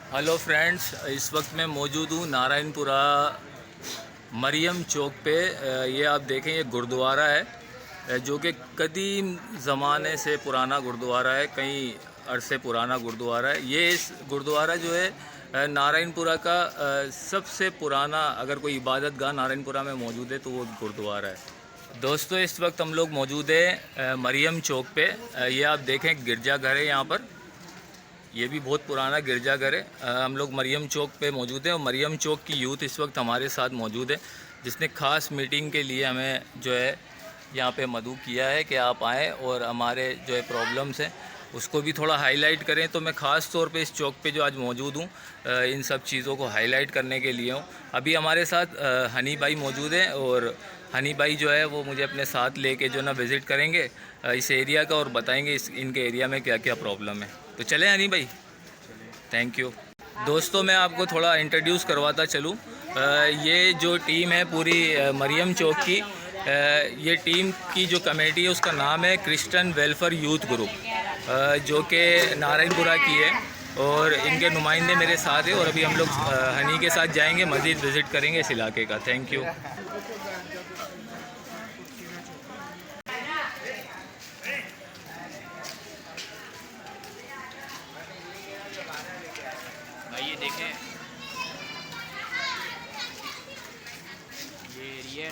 Hello friends, इस वक्त मैं मौजूद हूँ नारायणपुरा मरियम चौक पे। ये आप देखें, ये गुरुद्वारा है जो कि कदीम ज़माने से पुराना गुरुद्वारा है, कई अरसे पुराना गुरुद्वारा है। ये इस गुरुद्वारा जो है नारायणपुरा का सबसे पुराना, अगर कोई इबादत गाह नारायणपुरा में मौजूद है तो वो गुरुद्वारा है। दोस्तों, इस वक्त हम लोग मौजूद हैं मरियम चौक पे। ये आप देखें, गिरजाघर है यहाँ पर। ये भी बहुत पुराना गिरजाघर है। हम लोग मरियम चौक पे मौजूद हैं और मरियम चौक की यूथ इस वक्त हमारे साथ मौजूद है, जिसने ख़ास मीटिंग के लिए हमें जो है यहाँ पे मदऊ किया है कि आप आएँ और हमारे जो है प्रॉब्लम्स हैं उसको भी थोड़ा हाईलाइट करें। तो मैं ख़ास तौर पे इस चौक पे जो आज मौजूद हूँ इन सब चीज़ों को हाईलाइट करने के लिए हूँ। अभी हमारे साथ हनी भाई मौजूद हैं और हनी भाई जो है वो मुझे अपने साथ लेके जो ना विज़िट करेंगे इस एरिया का और बताएंगे इनके एरिया में क्या क्या प्रॉब्लम है। तो चलें हनी भाई। Thank you. दोस्तों, मैं आपको थोड़ा इंट्रोड्यूस करवाता चलूँ। ये जो टीम है पूरी मरियम चौक की, ये टीम की जो कमेटी है उसका नाम है क्रिश्चियन वेलफेयर यूथ ग्रुप, जो कि नारायणपुरा की है और इनके नुमाइंदे मेरे साथ हैं। और अभी हम लोग हनी के साथ जाएंगे, मज़ीद विज़िट करेंगे इस इलाके का। Thank you. भाई ये देखें, ये एरिया।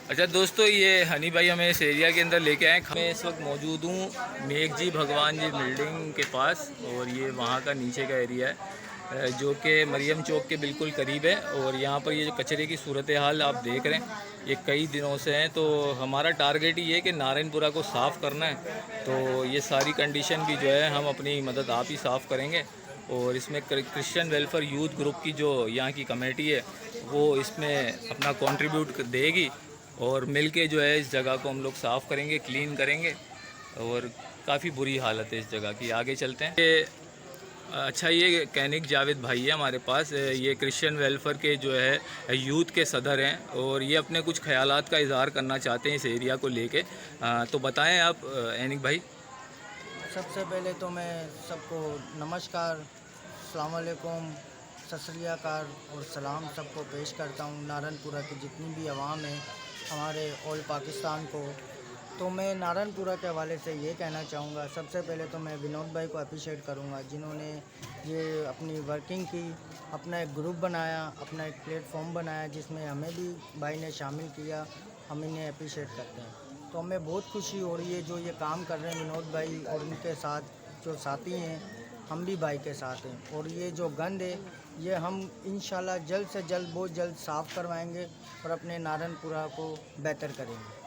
अच्छा दोस्तों, ये हनी भाई हमें इस एरिया के अंदर लेके आए। मैं इस वक्त मौजूद हूँ मेघ जी भगवान जी बिल्डिंग के पास और ये वहाँ का नीचे का एरिया है जो कि मरियम चौक के बिल्कुल करीब है। और यहाँ पर ये जो कचरे की सूरत हाल आप देख रहे हैं ये कई दिनों से हैं। तो हमारा टारगेट ये है कि नारायणपुरा को साफ़ करना है। तो ये सारी कंडीशन भी जो है हम अपनी मदद आप ही साफ़ करेंगे। और इसमें क्रिश्चियन वेलफेयर यूथ ग्रुप की जो यहाँ की कमेटी है वो इसमें अपना कंट्रीब्यूट देगी और मिल के जो है इस जगह को हम लोग साफ़ करेंगे, क्लीन करेंगे। और काफ़ी बुरी हालत है इस जगह की। आगे चलते हैं। ये अच्छा, ये कैनिक जावेद भाई है हमारे पास। ये क्रिश्चियन वेलफेयर के जो है यूथ के सदर हैं और ये अपने कुछ ख्यालात का इज़हार करना चाहते हैं इस एरिया को लेके। तो बताएं आप ऐनिक भाई। सबसे पहले तो मैं सबको नमस्कार, अस्सलाम वालेकुम, सत श्री अकाल और सलाम सबको पेश करता हूँ। नारायणपुरा की जितनी भी आवाम है हमारे ऑल पाकिस्तान को, तो मैं नारायणपुरा के हवाले से ये कहना चाहूँगा। सबसे पहले तो मैं विनोद भाई को अप्रिशिएट करूँगा जिन्होंने ये अपनी वर्किंग की, अपना एक ग्रुप बनाया, अपना एक प्लेटफॉर्म बनाया जिसमें हमें भी भाई ने शामिल किया। हम इन्हें अप्रिशिएट करते हैं। तो हमें बहुत खुशी हो रही है जो ये काम कर रहे हैं विनोद भाई और उनके साथ जो साथी हैं, हम भी भाई के साथ हैं। और ये जो गंद है ये हम इंशाल्लाह जल्द से जल्द, बहुत जल्द साफ़ करवाएंगे और अपने नारायणपुरा को बेहतर करेंगे।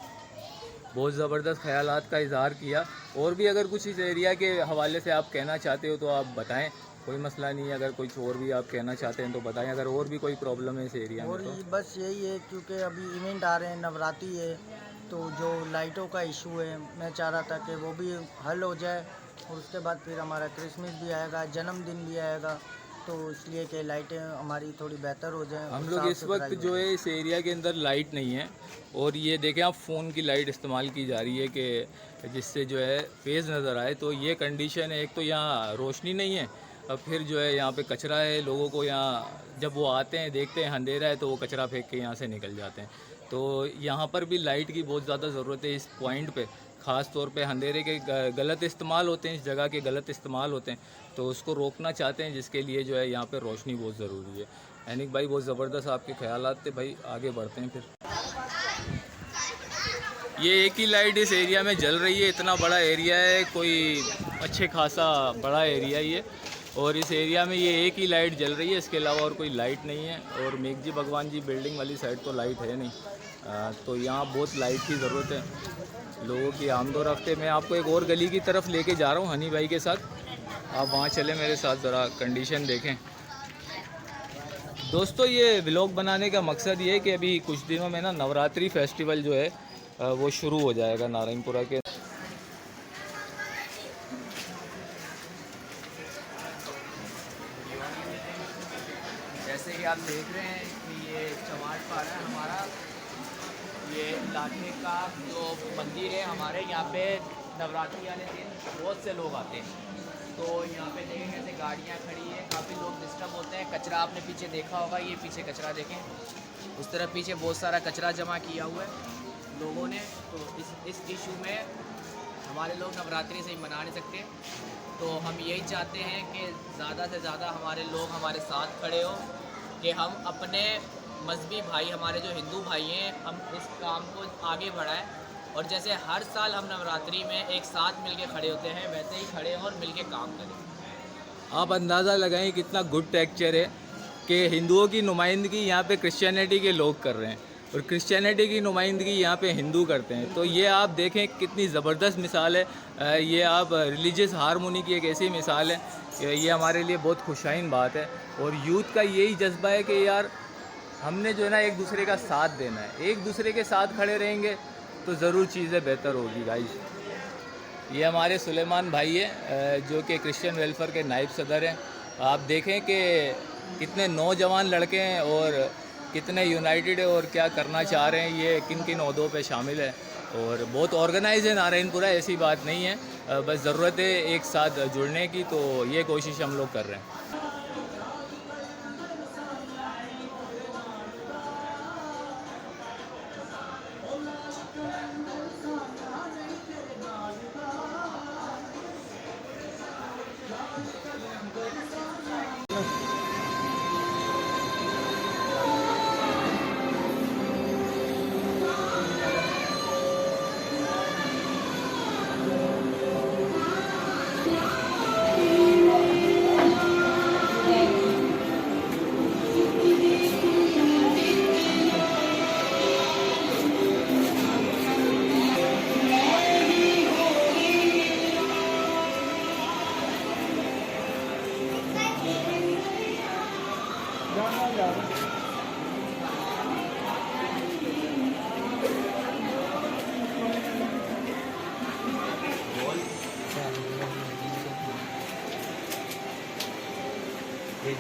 बहुत ज़बरदस्त ख्यालात का इज़हार किया। और भी अगर कुछ इस एरिया के हवाले से आप कहना चाहते हो तो आप बताएं, कोई मसला नहीं है। अगर कुछ और भी आप कहना चाहते हैं तो बताएं, अगर और भी कोई प्रॉब्लम है इस एरिया और में तो। बस यही है, क्योंकि अभी इवेंट आ रहे हैं, नवरात्रि है, तो जो लाइटों का इशू है मैं चाह रहा था कि वो भी हल हो जाए। और उसके बाद फिर हमारा क्रिसमस भी आएगा, जन्मदिन भी आएगा, तो इसलिए कि लाइटें हमारी थोड़ी बेहतर हो जाएं। हम लोग इस वक्त जो है इस एरिया के अंदर लाइट नहीं है और ये देखें आप, फ़ोन की लाइट इस्तेमाल की जा रही है कि जिससे जो है फेज़ नज़र आए। तो ये कंडीशन है। एक तो यहाँ रोशनी नहीं है, अब फिर जो है यहाँ पे कचरा है। लोगों को यहाँ जब वो आते हैं देखते हैं अंधेरा है तो वो कचरा फेंक के यहाँ से निकल जाते हैं। तो यहाँ पर भी लाइट की बहुत ज़्यादा ज़रूरत है इस पॉइंट पे। ख़ास तौर पे अंधेरे के गलत इस्तेमाल होते हैं, इस जगह के गलत इस्तेमाल होते हैं, तो उसको रोकना चाहते हैं, जिसके लिए जो है यहाँ पे रोशनी बहुत ज़रूरी है। ऐनिक भाई, बहुत ज़बरदस्त आपके ख्यालात थे भाई। आगे बढ़ते हैं फिर। ये एक ही लाइट इस एरिया में जल रही है। इतना बड़ा एरिया है, कोई अच्छे खासा बड़ा एरिया ही है और इस एरिया में ये एक ही लाइट जल रही है, इसके अलावा और कोई लाइट नहीं है। और मेघ जी भगवान जी बिल्डिंग वाली साइड तो लाइट है नहीं। तो यहाँ बहुत लाइट की ज़रूरत है लोगों की आमदो रफ्ते। मैं आपको एक और गली की तरफ लेके जा रहा हूँ हनी भाई के साथ, आप वहाँ चले मेरे साथ, ज़रा कंडीशन देखें। दोस्तों, ये व्लॉग बनाने का मकसद ये है कि अभी कुछ दिनों में ना नवरात्रि फेस्टिवल जो है वो शुरू हो जाएगा नारायणपुरा के। जैसे कि आप देख रहे हैं कि ये चमाट पाड़ा है हमारा, ये इलाके का जो मंदिर है। हमारे यहाँ पे नवरात्रि वाले दिन बहुत से लोग आते हैं तो यहाँ पे देखें कैसे गाड़ियाँ खड़ी है, काफ़ी लोग डिस्टर्ब होते हैं। कचरा आपने पीछे देखा होगा, ये पीछे कचरा देखें, उस तरफ पीछे बहुत सारा कचरा जमा किया हुआ है लोगों ने। तो इस इशू में हमारे लोग नवरात्रि से ही मना नहीं सकते, तो हम यही चाहते हैं कि ज़्यादा से ज़्यादा हमारे लोग हमारे साथ खड़े हो, कि हम अपने मजहबी भाई, हमारे जो हिंदू भाई हैं, हम इस काम को आगे बढ़ाएं। और जैसे हर साल हम नवरात्रि में एक साथ मिलके खड़े होते हैं, वैसे ही खड़े हों और मिलके काम करें। आप अंदाज़ा लगाएं कितना गुड टेक्चर है कि हिंदुओं की नुमाइंदगी यहाँ पे क्रिश्चियनिटी के लोग कर रहे हैं और क्रिश्चियनिटी की नुमाइंदगी यहाँ पे हिंदू करते हैं। तो ये आप देखें कितनी ज़बरदस्त मिसाल है। ये आप रिलीजियस हारमोनी की एक ऐसी मिसाल है कि ये हमारे लिए बहुत खुशाइन बात है। और यूथ का यही जज्बा है कि यार हमने जो है ना एक दूसरे का साथ देना है, एक दूसरे के साथ खड़े रहेंगे तो ज़रूर चीज़ें बेहतर होगी गाइस। ये हमारे सुलेमान भाई है जो कि क्रिश्चियन वेलफेयर के नायब सदर हैं। आप देखें कि कितने नौजवान लड़के हैं और कितने यूनाइटेड है और क्या करना चाह रहे हैं, ये किन किन ओहदों पे शामिल है और बहुत ऑर्गेनाइज है नारायणपुरा, ऐसी बात नहीं है। बस ज़रूरत है एक साथ जुड़ने की, तो ये कोशिश हम लोग कर रहे हैं।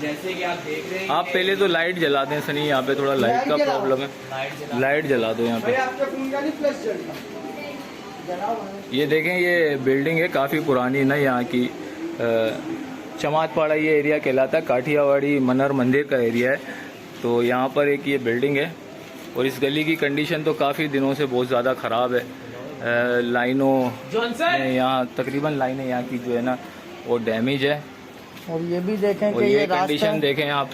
जैसे कि आप देख रहे हैं, आप पहले तो लाइट जला दें सनी, यहाँ पे थोड़ा लाइट का प्रॉब्लम है। लाइट जला दो यहाँ पे। ये देखें ये बिल्डिंग है काफ़ी पुरानी ना, यहाँ की चमातपाड़ा ये एरिया कहलाता है, काठियावाड़ी मनर मंदिर का एरिया है। तो यहाँ पर एक ये बिल्डिंग है और इस गली की कंडीशन तो काफ़ी दिनों से बहुत ज़्यादा ख़राब है। लाइनों यहाँ तकरीबन लाइनें यहाँ की जो है ना वो डैमेज है। और ये भी देखें और कि ये कंडीशन देखें आप,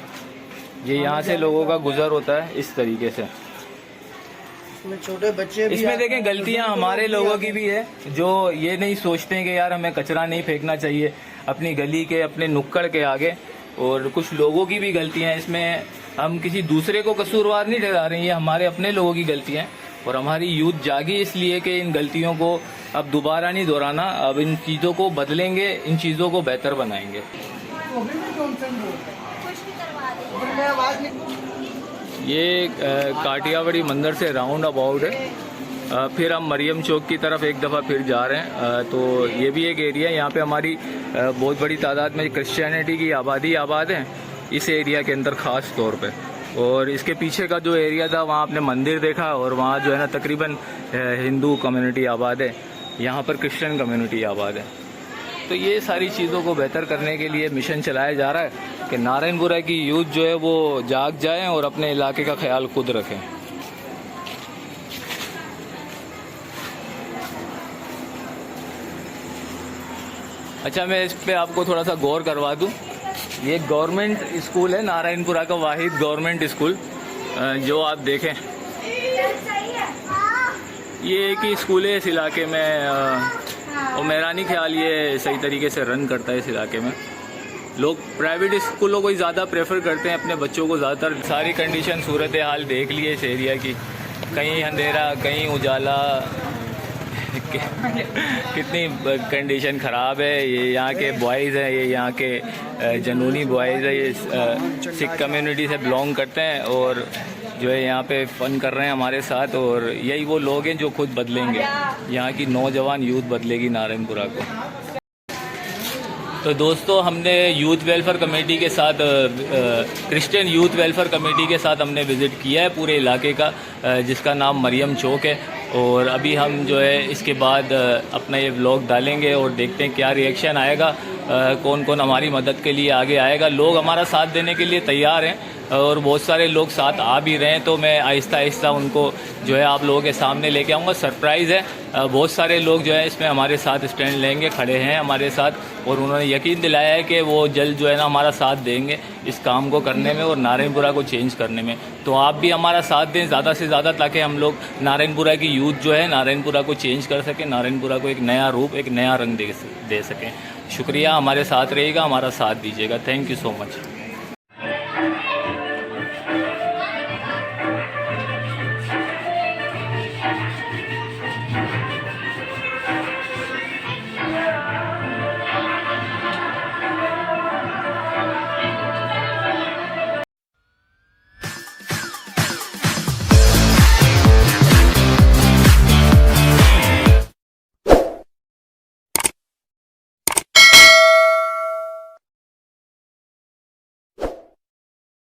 ये यहाँ से लोगों का गुजर होता है इस तरीके से। इसमें छोटे बच्चे भी, इसमें देखें गलतियाँ हमारे लोगों की भी है जो ये नहीं सोचते हैं कि यार हमें कचरा नहीं फेंकना चाहिए अपनी गली के अपने नुक्कड़ के आगे। और कुछ लोगों की भी गलतियाँ, इसमें हम किसी दूसरे को कसूरवार नहीं ठहरा रहे हैं, ये हमारे अपने लोगों की गलतियाँ हैं। और हमारी यूथ जागी इसलिए कि इन गलतियों को अब दोबारा नहीं दोहराना, अब इन चीज़ों को बदलेंगे, इन चीज़ों को बेहतर बनाएंगे। ये काठियावाड़ी मंदिर से राउंड अबाउट है। फिर हम मरियम चौक की तरफ एक दफ़ा फिर जा रहे हैं। तो ये भी एक एरिया है, यहाँ पे हमारी बहुत बड़ी तादाद में क्रिश्चियनिटी की आबादी आबाद है इस एरिया के अंदर ख़ास तौर पे। और इसके पीछे का जो एरिया था वहाँ आपने मंदिर देखा और वहाँ जो है ना तकरीबन हिंदू कम्युनिटी आबाद है, यहाँ पर क्रिश्चियन कम्युनिटी आबाद है। तो ये सारी चीज़ों को बेहतर करने के लिए मिशन चलाया जा रहा है कि नारायणपुरा की यूथ जो है वो जाग जाएं और अपने इलाके का ख्याल खुद रखें। अच्छा, मैं इस पे आपको थोड़ा सा गौर करवा दूं। ये गवर्नमेंट स्कूल है नारायणपुरा का, वाहिद गवर्नमेंट स्कूल जो आप देखें, ये एक ही स्कूल है इस इलाके में और मेरा नहीं ख्याल ये सही तरीके से रन करता है इस इलाके में। लोग प्राइवेट स्कूलों को ही ज़्यादा प्रेफर करते हैं अपने बच्चों को ज़्यादातर। सारी कंडीशन सूरत हाल देख लिए इस एरिया की, कहीं अंधेरा कहीं उजाला, कितनी कंडीशन ख़राब है। ये यहाँ के बॉयज़ हैं, ये यहाँ के जनूनी बॉयज़ है, ये सिख कम्युनिटी से बिलोंग करते हैं और जो है यहाँ पे फ़न कर रहे हैं हमारे साथ। और यही वो लोग हैं जो खुद बदलेंगे, यहाँ की नौजवान यूथ बदलेगी नारायणपुरा को। तो दोस्तों, हमने यूथ वेलफेयर कमेटी के साथ क्रिश्चियन यूथ वेलफेयर कमेटी के साथ हमने विज़िट किया है पूरे इलाके का, जिसका नाम मरियम चौक है। और अभी हम जो है इसके बाद अपना ये व्लॉग डालेंगे और देखते हैं क्या रिएक्शन आएगा, कौन कौन हमारी मदद के लिए आगे आएगा। लोग हमारा साथ देने के लिए तैयार हैं और बहुत सारे लोग साथ आ भी रहे हैं, तो मैं आहिस्ता आहिस्ता उनको जो है आप लोगों के सामने लेके आऊँगा। सरप्राइज़ है, बहुत सारे लोग जो है इसमें हमारे साथ स्टैंड लेंगे, खड़े हैं हमारे साथ, और उन्होंने यकीन दिलाया है कि वो जल्द जो है ना हमारा साथ देंगे इस काम को करने में और नारायणपुरा को चेंज करने में। तो आप भी हमारा साथ दें ज़्यादा से ज़्यादा, ताकि हम लोग नारायणपुरा की यूथ जो है नारायणपुरा को चेंज कर सकें, नारायणपुरा को एक नया रूप, एक नया रंग दे सकें। शुक्रिया, हमारे साथ रहिएगा, हमारा साथ दीजिएगा। Thank you so much.